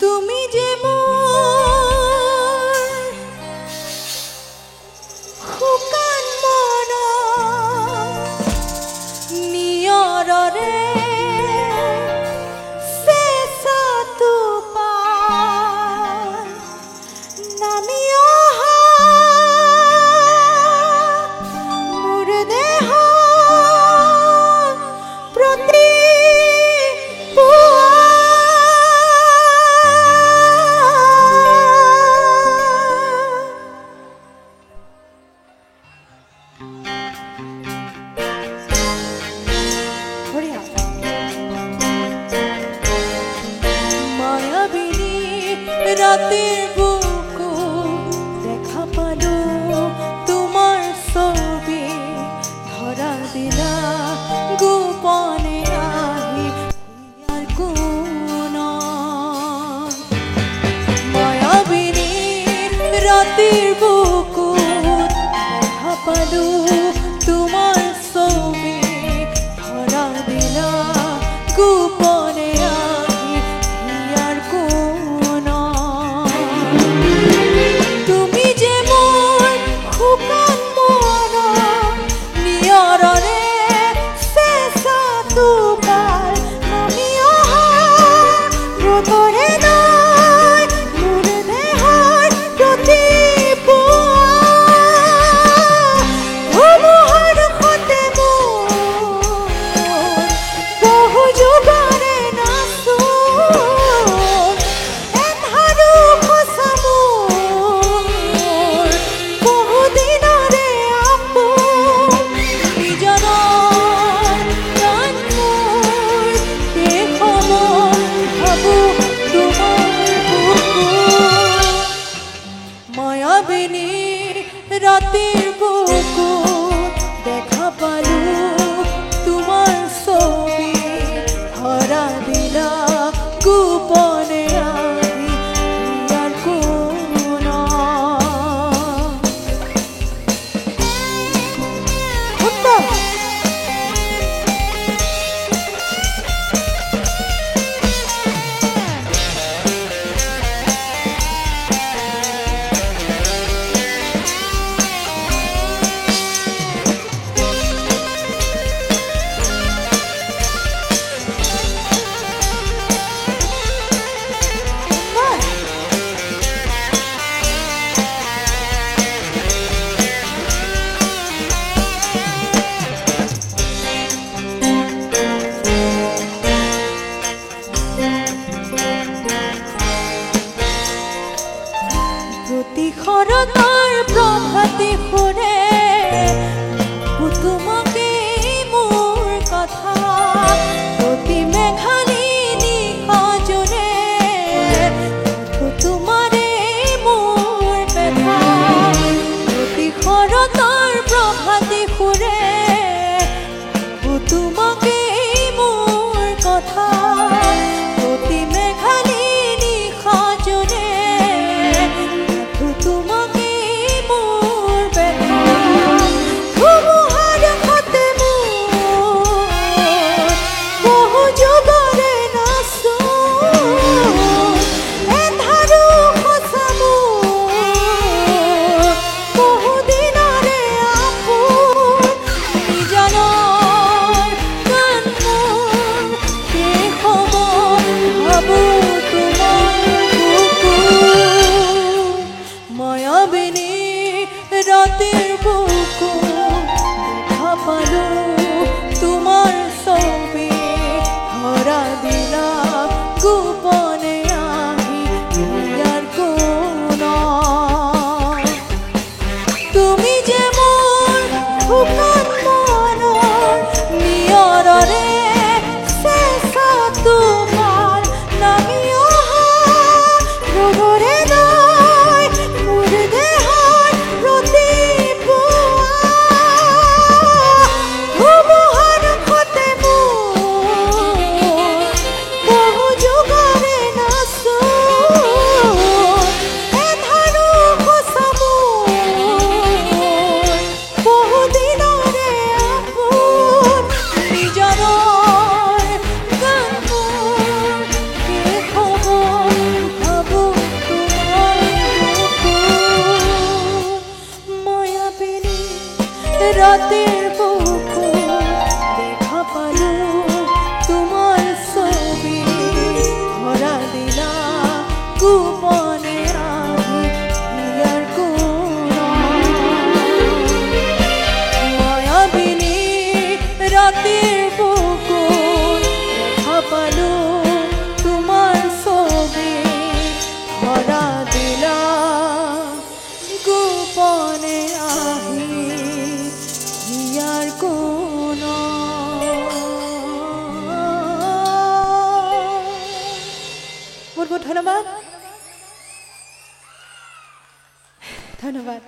তুমি যে মোৰ শুকান মন নিয়ৰৰে চেঁচাটো পাই নামি অহা মোৰ দেহ প্ৰতি রাতের বুকু দেখা পালো তোমার ছবি ধরা দিলা গোপনে আহি আর কোন মায়াবিনীর রাতের বুকু দেখা পালো তোমার ছবি ধরা দিলা গোপনে রাতের বুকু দেখা পালো তোমার ছবি ধরা দিলা গোপনে আহি আর কোন প্রতিক্ষণতার প্রভাতে ফুরে তোমাকে মোর কথা প্রতি মেঘালিনী খজনে তোমারে মোর ব্যথা প্রতিক্ষণতার প্রভাতে ফুরে তোমাকে মোর কথা প্রতি মেঘালিনী খজনে তোমাকে ধন্যবাদ ধন্যবাদ